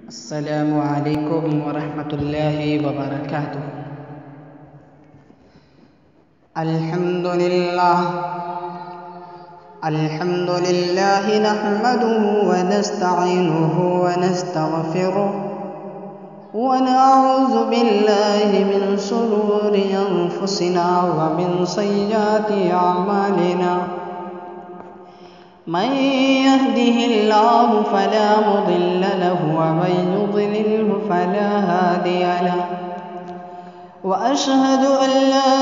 السلام علیکم ورحمۃ اللہ وبرکاتہ۔ الحمد للہ نحمده ونستعینه ونستغفره ونعوذ باللہ من شرور انفسنا ومن سیئات اعمالنا، من يهده الله فلا مضل له ومن يضلله فلا هادي له، وأشهد أن لا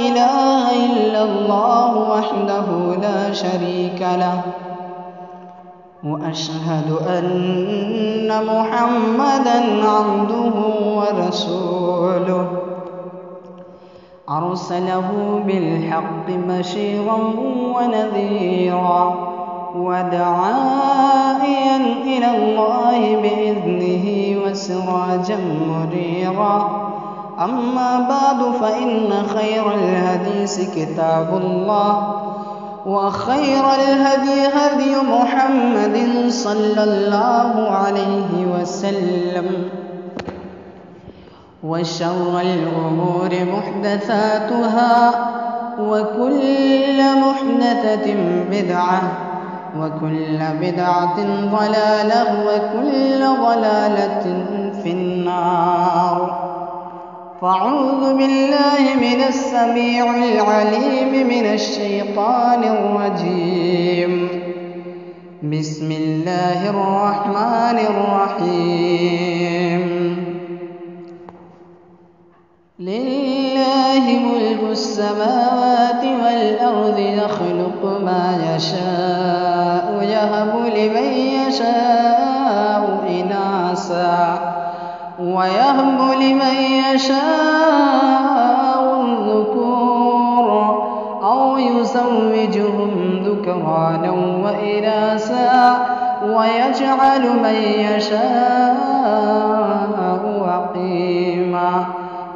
إله إلا الله وحده لا شريك له، وأشهد أن محمدًا عبده ورسوله، أرسله بالحق بشيرا ونذيرا وداعيا إلى الله بإذنه وسراجا منيرا، أما بعد فإن خير الحديث كتاب الله، وخير الهدي هدي محمد صلى الله عليه وسلم، وشر الأمور محدثاتها، وكل محدثة بدعة، وكل بدعة ضلالة، وكل ضلالة في النار۔ فأعوذ بالله من السميع العليم من الشيطان الرجيم، بسم الله الرحمن الرحيم۔ لله ملك السماوات والأرض يخلق ما يشاء يهب لمن يشاء إناثا ويهب لمن يشاء الذكور أو يزوجهم ذكرانا وإناثا ويجعل من يشاء عقيما،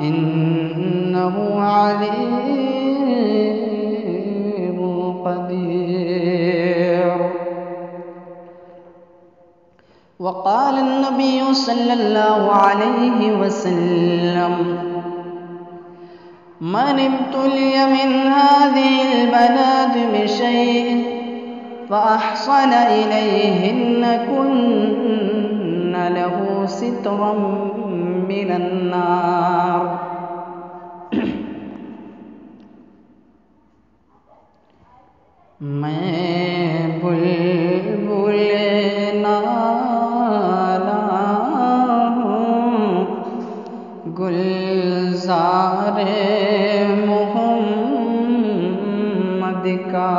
إنه عليم قدير۔ وقال النبي صلى الله عليه وسلم: من ابتلي من هذه البنات بشيء فأحسن إليهن كن له سترا من النار۔ میں بلبل نالا ہوں گلزار محمد کا،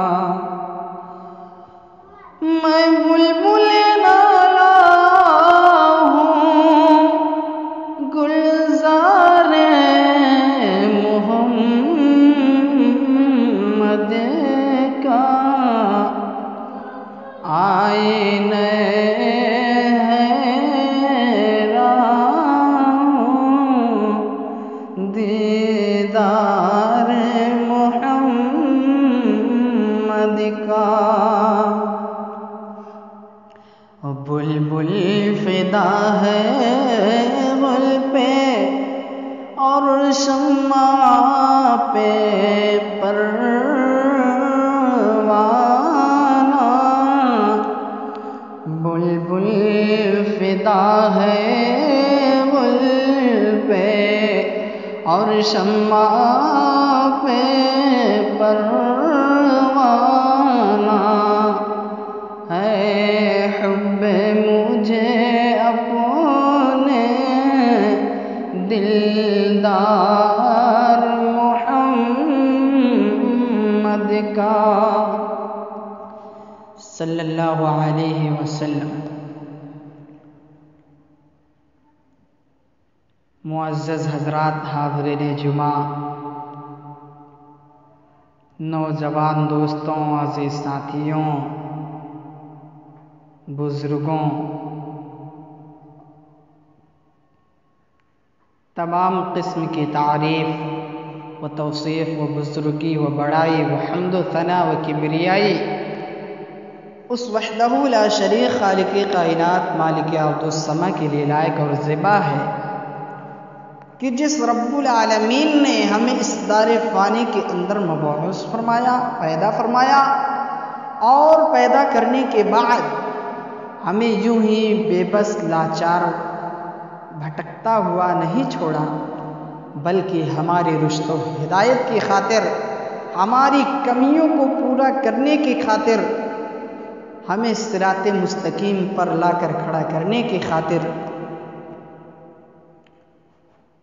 میں بلبل نالا ہوں گلزار محمد کا، آئینہ دیدار محمد کا، بلبل فدا ہے گل پہ اور شمع پہ پروانہ، بلبل فدا ہے گل پہ اور شمع پہ پروانہ، ہے حب مجھے اپنے دلدار محمد کا، صلی اللہ علیہ وسلم۔ معزز حضرات، حاضرین جمعہ، نوجوان دوستوں، عزیز ساتھیوں، بزرگوں، تمام قسم کی تعریف و توصیف و بزرگی و بڑائی و حمد و ثنا و کبریائی اس وحدہ لا شریک خالق کائنات مالک ارض السما کے لیے لائق اور زیبا ہے کہ جس رب العالمین نے ہمیں اس دار فانی کے اندر مبعوث فرمایا، پیدا فرمایا، اور پیدا کرنے کے بعد ہمیں یوں ہی بے بس لاچار بھٹکتا ہوا نہیں چھوڑا، بلکہ ہماری رشد و ہدایت کی خاطر، ہماری کمیوں کو پورا کرنے کی خاطر، ہمیں صراط مستقیم پر لا کر کھڑا کرنے کی خاطر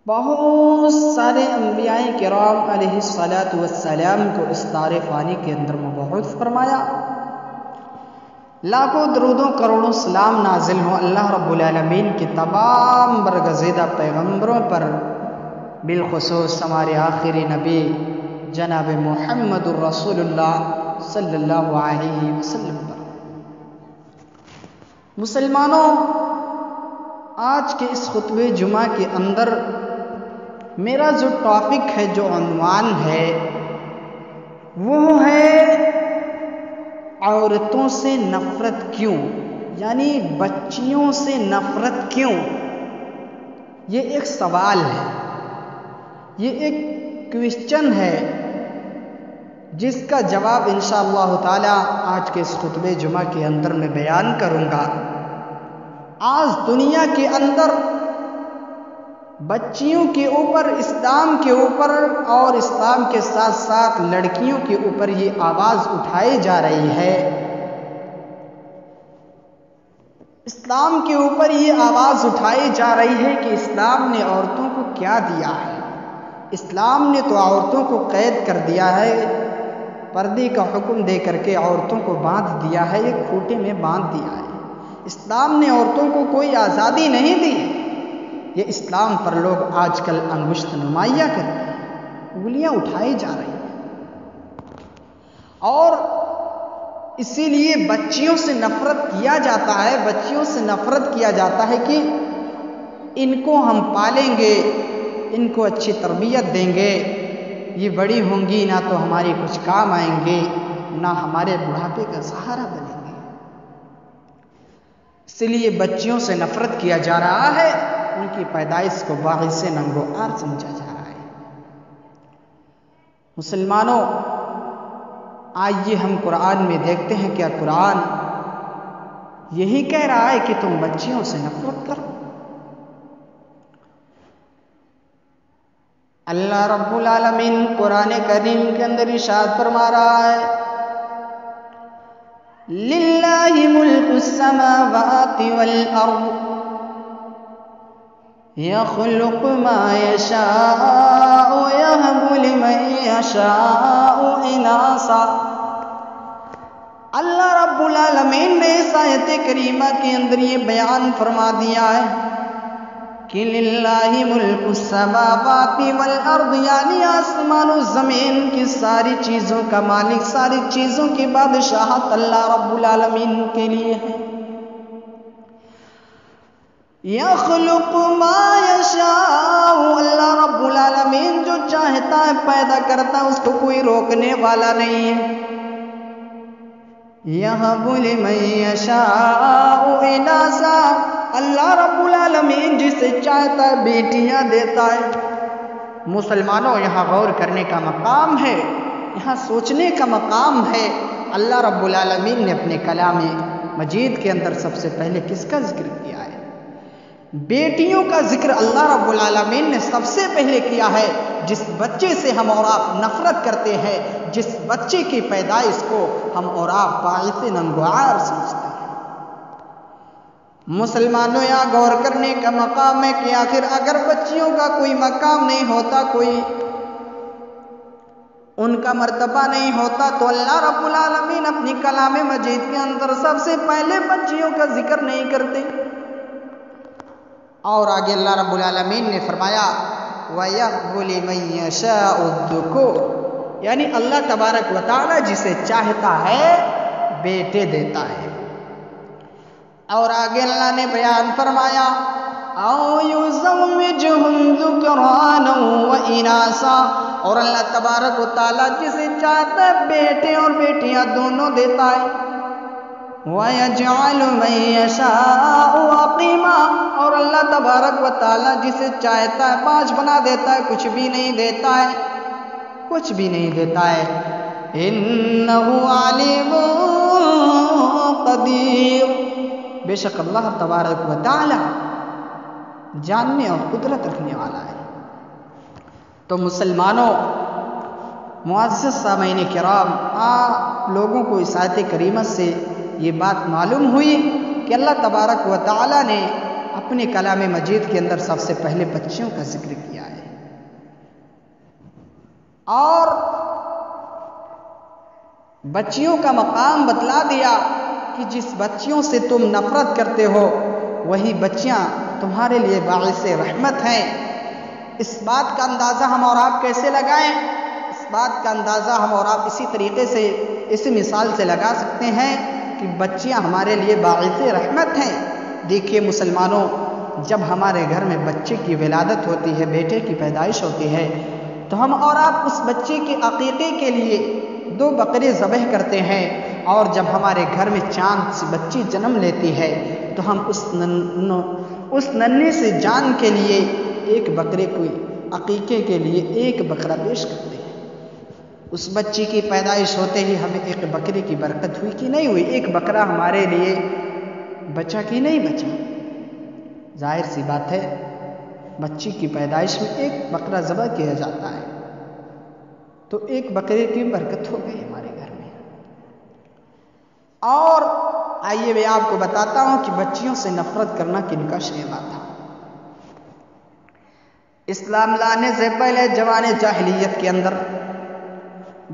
بہت سارے انبیاء کرام علیہ الصلاۃ والسلام کو اس دار فانی کے اندر مبعوث فرمایا۔ لاکھوں درود و کروڑوں سلام نازل ہوں اللہ رب العالمین کے تمام برگزیدہ پیغمبروں پر، بالخصوص ہمارے آخری نبی جناب محمد الرسول اللہ صلی اللہ علیہ وسلم پر۔ مسلمانوں، آج کے اس خطبہ جمعہ کے اندر میرا جو ٹاپک ہے، جو عنوان ہے، وہ ہے عورتوں سے نفرت کیوں، یعنی بچیوں سے نفرت کیوں۔ یہ ایک سوال ہے، یہ ایک کویسچن ہے جس کا جواب انشاءاللہ تعالی آج کے اس خطبہ جمعہ کے اندر میں بیان کروں گا۔ آج دنیا کے اندر بچیوں کے اوپر، اسلام کے اوپر اور اسلام کے ساتھ ساتھ لڑکیوں کے اوپر یہ آواز اٹھائی جا رہی ہے، اسلام کے اوپر یہ آواز اٹھائی جا رہی ہے کہ اسلام نے عورتوں کو کیا دیا ہے۔ اسلام نے تو عورتوں کو قید کر دیا ہے، پردے کا حکم دے کر کے عورتوں کو باندھ دیا ہے، ایک کھوٹے میں باندھ دیا ہے۔ اسلام نے عورتوں کو کوئی آزادی نہیں دی۔ یہ اسلام پر لوگ آج کل انگشت نمائیاں کرتے ہیں، انگلیاں اٹھائی جا رہی ہیں، اور اسی لیے بچیوں سے نفرت کیا جاتا ہے، بچیوں سے نفرت کیا جاتا ہے کہ ان کو ہم پالیں گے، ان کو اچھی تربیت دیں گے، یہ بڑی ہوں گی نہ تو ہمارے کچھ کام آئیں گے، نہ ہمارے بڑھاپے کا سہارا بنیں گے۔ اس لیے بچیوں سے نفرت کیا جا رہا ہے، ان کی پیدائش کو باعث ننگو آر سمجھا جا رہا ہے۔ مسلمانوں، آئیے ہم قرآن میں دیکھتے ہیں کیا قرآن یہی کہہ رہا ہے کہ تم بچیوں سے نفرت کرو۔ اللہ رب العالمین قرآن کریم کے اندر ارشاد فرما رہا ہے، للہ ملک السماوات والارض یخلق ما یشاء یہب لمن یشاء اناثا۔ اللہ رب العالمین نے اس آیت کریمہ کے اندر یہ بیان فرما دیا ہے کہ للہ ملک السماوات والارض، یعنی آسمان و زمین کی ساری چیزوں کا مالک، ساری چیزوں کی بادشاہت اللہ رب العالمین کے لیے ہے۔ یخلق ما یشاء، اللہ رب العالمین جو چاہتا ہے پیدا کرتا ہے، اس کو کوئی روکنے والا نہیں ہے۔ یہب لمن یشاء اناثا، اللہ رب العالمین جسے چاہتا ہے بیٹیاں دیتا ہے۔ مسلمانوں، یہاں غور کرنے کا مقام ہے، یہاں سوچنے کا مقام ہے۔ اللہ رب العالمین نے اپنے کلام مجید کے اندر سب سے پہلے کس کا ذکر کیا ہے؟ بیٹیوں کا ذکر اللہ رب العالمین نے سب سے پہلے کیا ہے۔ جس بچے سے ہم اور آپ نفرت کرتے ہیں، جس بچے کی پیدائش کو ہم اور آپ باعث ننگوار سمجھتے ہیں۔ مسلمانوں، یہاں غور کرنے کا مقام ہے کہ آخر اگر بچیوں کا کوئی مقام نہیں ہوتا، کوئی ان کا مرتبہ نہیں ہوتا، تو اللہ رب العالمین اپنی کلام مجید کے اندر سب سے پہلے بچیوں کا ذکر نہیں کرتے۔ اور آگے اللہ رب العالمین نے فرمایا وَيَهْبُ لِمَن يَشَاءُ الذُّكُورَ، یعنی اللہ تبارک و تعالی جسے چاہتا ہے بیٹے دیتا ہے۔ اور آگے اللہ نے بیان فرمایا أَوْ يُزَوِّجُهُمْ ذُكْرَانًا وَإِنَاثًا، اور اللہ تبارک و تعالی جسے چاہتا ہے بیٹے اور بیٹیاں دونوں دیتا ہے۔ وَيَجْعَلُ مَن يَشَاءُ عَقِيمًا، اور اللہ تبارک و تعالیٰ جسے چاہتا ہے پانچ بنا دیتا ہے، کچھ بھی نہیں دیتا ہے، کچھ بھی نہیں دیتا ہے۔ إِنَّهُ عَلِيمٌ قدیر، بے شک اللہ تبارک و تعالیٰ جاننے اور قدرت رکھنے والا ہے۔ تو مسلمانوں، معزز سامعین کرام، آپ لوگوں کو اس آیت کریمہ سے یہ بات معلوم ہوئی کہ اللہ تبارک و تعالیٰ نے اپنے کلام مجید کے اندر سب سے پہلے بچیوں کا ذکر کیا ہے، اور بچیوں کا مقام بتلا دیا کہ جس بچیوں سے تم نفرت کرتے ہو وہی بچیاں تمہارے لیے باعث رحمت ہیں۔ اس بات کا اندازہ ہم اور آپ کیسے لگائیں؟ اس بات کا اندازہ ہم اور آپ اسی طریقے سے، اسی مثال سے لگا سکتے ہیں کہ بچیاں ہمارے لیے باعث رحمت ہیں۔ دیکھیے مسلمانوں، جب ہمارے گھر میں بچے کی ولادت ہوتی ہے، بیٹے کی پیدائش ہوتی ہے، تو ہم اور آپ اس بچے کے عقیقے کے لیے 2 بکرے ذبح کرتے ہیں، اور جب ہمارے گھر میں چاند سی بچی جنم لیتی ہے تو ہم اس ننھے سے جان کے لیے 1 بکرے کو عقیقے کے لیے 1 بکرا پیش کرتے ہیں۔ اس بچی کی پیدائش ہوتے ہی ہمیں 1 بکرے کی برکت ہوئی کہ نہیں ہوئی؟ 1 بکرا ہمارے لیے بچا کہ نہیں بچا؟ ظاہر سی بات ہے، بچی کی پیدائش میں 1 بکرا ذبح کیا جاتا ہے تو 1 بکرے کی برکت ہو گئی ہمارے گھر میں۔ اور آئیے میں آپ کو بتاتا ہوں کہ بچیوں سے نفرت کرنا کن کا شیوا تھا۔ اسلام لانے سے پہلے زمانے جاہلیت کے اندر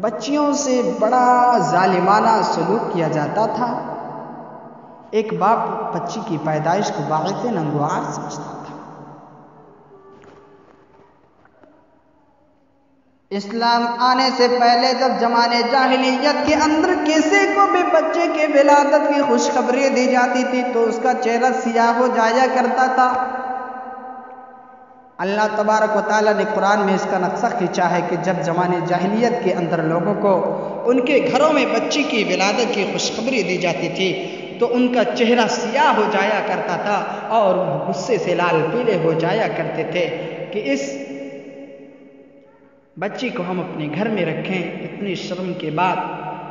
بچیوں سے بڑا ظالمانہ سلوک کیا جاتا تھا۔ ایک باپ بچی کی پیدائش کو باعث ننگوار سمجھتا تھا۔ اسلام آنے سے پہلے جب زمانے جاہلیت کے اندر کسی کو بھی بچے کے ولادت کی خوشخبری دی جاتی تھی تو اس کا چہرہ سیاہ ہو جایا کرتا تھا۔ اللہ تبارک و تعالیٰ نے قرآن میں اس کا نقشہ کھینچا ہے کہ جب زمانے جاہلیت کے اندر لوگوں کو ان کے گھروں میں بچی کی ولادت کی خوشخبری دی جاتی تھی تو ان کا چہرہ سیاہ ہو جایا کرتا تھا اور غصے سے لال پیلے ہو جایا کرتے تھے کہ اس بچی کو ہم اپنے گھر میں رکھیں، اتنی شرم کے بعد،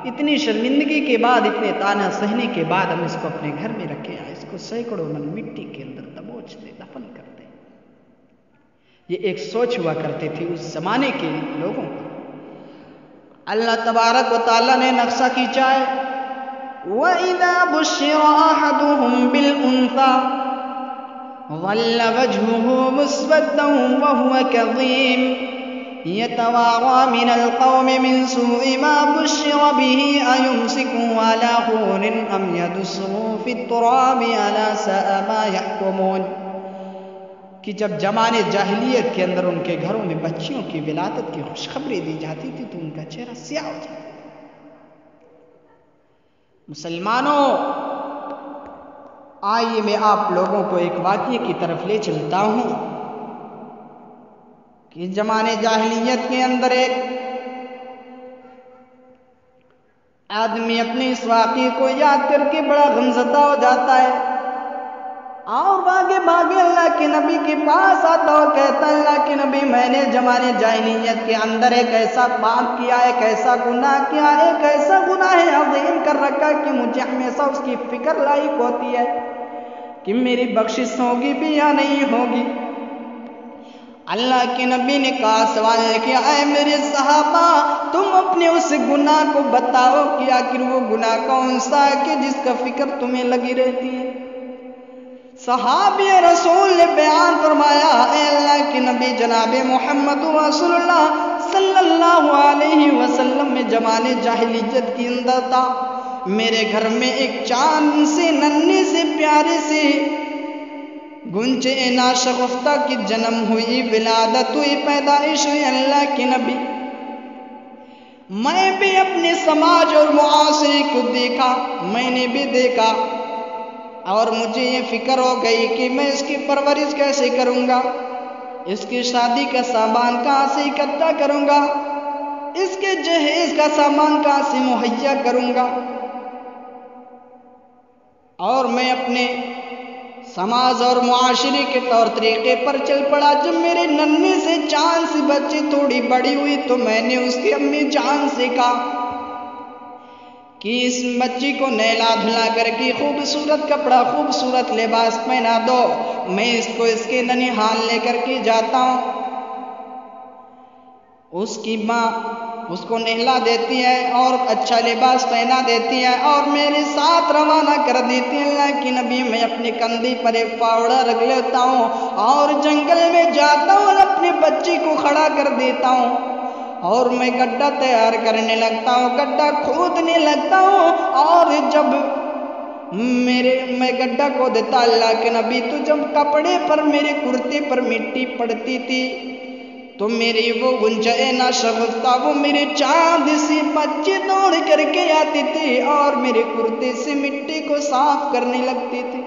اتنی شرمندگی کے بعد، اتنے تانا سہنے کے بعد ہم اس کو اپنے گھر میں رکھیں، اس کو سینکڑوں من مٹی کے اندر دبوچ دیں، دفن کر دیں۔ یہ ایک سوچ ہوا کرتی تھی اس زمانے کے لوگوں کو۔ اللہ تبارک و تعالیٰ نے نقشہ کھینچا ہے وَإِذَا بُشِّرَ أَحَدُهُم بِالْأُنثَىٰ ظَلَّ وَجْهُهُ مُسْوَدًّا وَهُوَ كَظِيمٌ يَتَوَارَىٰ مِنَ الْقَوْمِ مِنْ سُوءِ مَا بُشِّرَ بِهِ أَيُمْسِكُهُ عَلَىٰ هُونٍ أَمْ يَدُسُّهُ فِي التُّرَابِ أَلَا سَاءَ مَا يَحْكُمُونَ، کہ جب زمانے جاہلیت کے اندر ان کے گھروں میں بچیوں کی ولادت کی خوشخبری دی جاتی تھی تو ان کا چہرہ سیاہ ہو جاتا تھا۔ مسلمانوں، آئیے میں آپ لوگوں کو ایک واقعے کی طرف لے چلتا ہوں کہ زمانے جاہلیت کے اندر ایک آدمی اپنے اس واقعے کو یاد کر کے بڑا غمزدہ ہو جاتا ہے اور بھاگے بھاگے اللہ کے نبی کے پاس آتا اور کہتا ہے اللہ کے نبی، میں نے زمانے جاہلیت کے اندر ایک ایسا پاپ کیا، ایک ایسا گناہ کیا، ایک ایسا گناہ عظیم کر رکھا کہ مجھے ہمیشہ اس کی فکر لاحق ہوتی ہے کہ میری بخشش ہوگی بھی یا نہیں ہوگی۔ اللہ کے نبی نے کہا، سوال کیا، اے میرے صحابہ، تم اپنے اس گناہ کو بتاؤ کہ آخر وہ گناہ کون سا ہے کہ جس کا فکر تمہیں لگی رہتی ہے؟ صحابی رسول نے بیان فرمایا، اے اللہ کے نبی جناب محمد رسول اللہ صلی اللہ علیہ وسلم میں زمانے جاہلیت کے اندر تھا، میرے گھر میں ایک چاند سے ننھے سے پیارے سے گنچے ناشگفتہ کی جنم ہوئی، ولادت ہوئی، پیدائش ہوئی۔ اللہ کے نبی، میں بھی اپنے سماج اور معاشرے کو دیکھا، میں نے بھی دیکھا اور مجھے یہ فکر ہو گئی کہ میں اس کی پرورش کیسے کروں گا، اس کی شادی کا سامان کہاں سے اکٹھا کروں گا، اس کے جہیز کا سامان کہاں سے مہیا کروں گا۔ اور میں اپنے سماج اور معاشرے کے طور طریقے پر چل پڑا۔ جب میرے ننھے سے جان سی بچی تھوڑی بڑی ہوئی تو میں نے اس کی امی جان سے کہا کہ اس بچی کو نہلا دھلا کر کے خوبصورت کپڑا خوبصورت لباس پہنا دو، میں اس کو اس کے ننھیال لے کر کے جاتا ہوں۔ اس کی ماں اس کو نہلا دیتی ہے اور اچھا لباس پہنا دیتی ہے اور میرے ساتھ روانہ کر دیتی ہے۔ اللہ کی نبی میں اپنے کندھے پر ایک فاوڑا رکھ لیتا ہوں اور جنگل میں جاتا ہوں اور اپنی بچی کو کھڑا کر دیتا ہوں اور میں گڈھا تیار کرنے لگتا ہوں، گڈھا کھودنے لگتا ہوں۔ اور جب میں گڈھا کھود دیتا اللہ کے نبی، تو جب کپڑے پر میرے کرتے پر مٹی پڑتی تھی تو میری وہ گنجائے نہ شگفتہ وہ میرے چاند سی بچی دوڑ کر کے آتی تھی اور میرے کرتے سے مٹی کو صاف کرنے لگتی تھی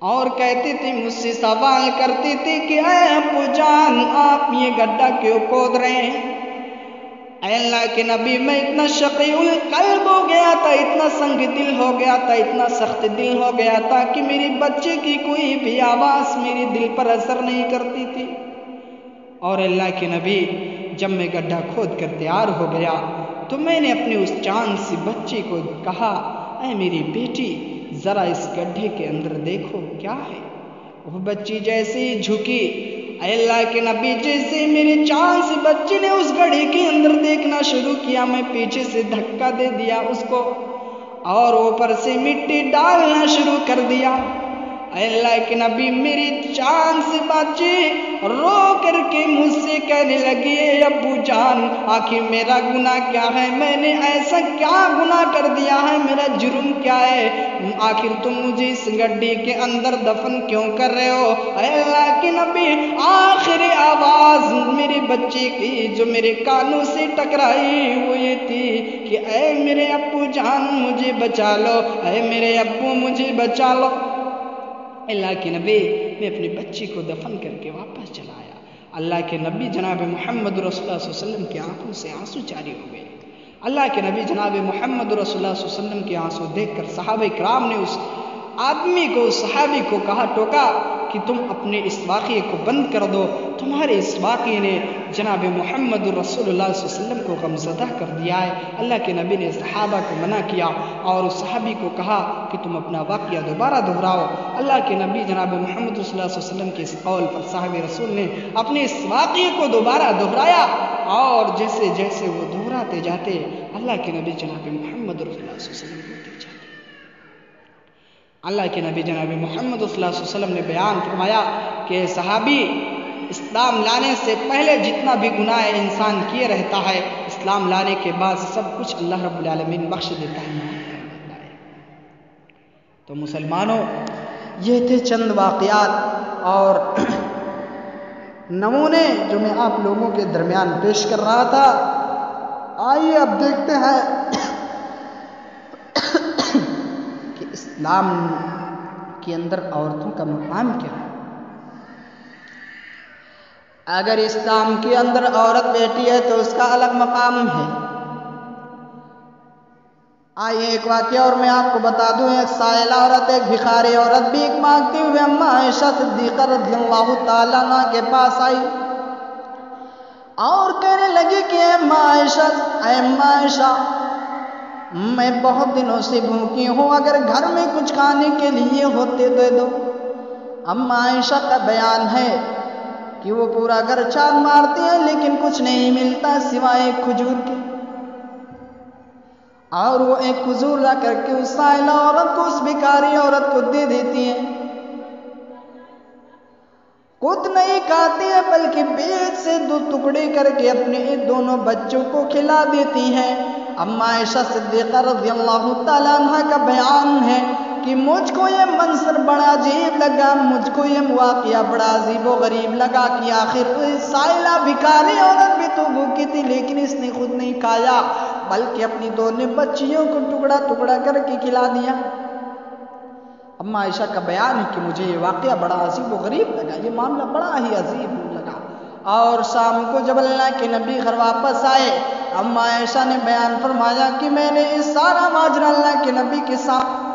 اور کہتی تھی، مجھ سے سوال کرتی تھی کہ اے ابو جان آپ یہ گڈھا کیوں کھود رہے ہیں؟ اے اللہ کے نبی میں اتنا شقی القلب ہو گیا تھا، اتنا سنگ دل ہو گیا تھا، اتنا سخت دل ہو گیا تھا کہ میری بچے کی کوئی بھی آواز میرے دل پر اثر نہیں کرتی تھی۔ اور اللہ کے نبی جب میں گڈھا کھود کر تیار ہو گیا تو میں نے اپنے اس چاند سی بچی کو کہا، اے میری بیٹی ذرا اس گڈھے کے اندر دیکھو کیا ہے۔ وہ بچی جیسے ہی جھکی، اے اللہ کے نبی جیسے میری چاند سی بچی نے اس گڈھے کے اندر دیکھنا شروع کیا، میں پیچھے سے دھکا دے دیا اس کو اور اوپر سے مٹی ڈالنا شروع کر دیا۔ اے اللہ کے نبی میری چاند سی بچی رو کر کے مجھ سے کہنے لگی، اے ابو جان آخر میرا گناہ کیا ہے؟ میں نے ایسا کیا گناہ کر دیا ہے؟ میرا جرم کیا ہے؟ آخر تم مجھے اس گڈھے کے اندر دفن کیوں کر رہے ہو؟ اے اللہ کے نبی آخری آواز میرے بچے کی جو میرے کانوں سے ٹکرائی وہ یہ تھی کہ اے میرے ابو جان مجھے بچا لو، اے میرے ابو مجھے بچا لو۔ اللہ کے نبی میں اپنی بچی کو دفن کر کے واپس چلا آیا۔ اللہ کے نبی جناب محمد رسول اللہ صلی اللہ علیہ وسلم کی آنکھوں سے آنسو جاری ہو گئے۔ اللہ کے نبی جناب محمد رسول اللہ صلی اللہ علیہ وسلم کے آنسو دیکھ کر صحابہ کرام نے اس آدمی کو صحابی کو کہا، ٹوکا کہ تم اپنے اس واقعے کو بند کر دو، تمہارے اس واقعے نے جناب محمد رسول اللہ صلی اللہ علیہ وسلم کو غمزدہ کر دیا ہے۔ اللہ کے نبی نے صحابہ کو منع کیا اور اس صحابی کو کہا کہ تم اپنا واقعہ دوبارہ دہراؤ۔ اللہ کے نبی جناب محمد رسول اللہ صلی اللہ علیہ وسلم کے اس قول پر صحابہ رسول نے اپنے اس واقعے کو دوبارہ دہرایا اور جیسے جیسے وہ دہراتے جاتے اللہ کے نبی جناب محمد رسول اللہ صلی اللہ علیہ وسلم ہوتے جاتے۔ اللہ کے نبی جناب محمد صلی اللہ علیہ وسلم نے بیان فرمایا کہ صحابی اسلام لانے سے پہلے جتنا بھی گناہ انسان کیے رہتا ہے، اسلام لانے کے بعد سب کچھ اللہ رب العالمین بخش دیتا ہے، معاف کر دیتا ہے۔ تو مسلمانوں یہ تھے چند واقعات اور نمونے جو میں آپ لوگوں کے درمیان پیش کر رہا تھا۔ آئیے اب دیکھتے ہیں کہ اسلام کے اندر عورتوں کا مقام کیا ہے۔ اگر اسلام کے اندر عورت بیٹی ہے تو اس کا الگ مقام ہے۔ آئیے ایک واقعہ اور میں آپ کو بتا دوں، ایک سائل عورت ایک بھکاری عورت بھی ایک مانگتی ہوئے اماں عائشہ صدیقہ رضی اللہ تعالیٰ عنہ کے پاس آئی اور کہنے لگی کہ اے اماں عائشہ میں بہت دنوں سے بھوکی ہوں، اگر گھر میں کچھ کھانے کے لیے ہوتے دے دو۔ اماں عائشہ کا بیان ہے کہ وہ پورا گھر چھان مارتی ہیں لیکن کچھ نہیں ملتا سوائے ایک کھجور کے، اور وہ ایک کھجور لا کر کے اس سائلہ عورت کو اس بھکاری عورت کو دے دیتی ہیں۔ خود نہیں کھاتی ہے بلکہ بیچ سے دو ٹکڑے کر کے اپنے دونوں بچوں کو کھلا دیتی ہیں۔ اماں عائشہ صدیقہ رضی اللہ تعالیٰ عنہ کا بیان ہے کہ مجھ کو یہ منظر بڑا عجیب لگا، مجھ کو یہ واقعہ بڑا عجیب و غریب لگا کہ آخر سائلہ بھکاری عورت بھی تو بھوکی تھی لیکن اس نے خود نہیں کھایا بلکہ اپنی دونوں بچیوں کو ٹکڑا ٹکڑا کر کے کھلا دیا۔ اماں عائشہ کا بیان ہے کہ مجھے یہ واقعہ بڑا عجیب و غریب لگا، یہ معاملہ بڑا ہی عجیب لگا، اور شام کو جب اللہ کے نبی گھر واپس آئے اماں عائشہ نے بیان فرمایا کہ میں نے اس سارا ماجرا اللہ کے نبی کے ساتھ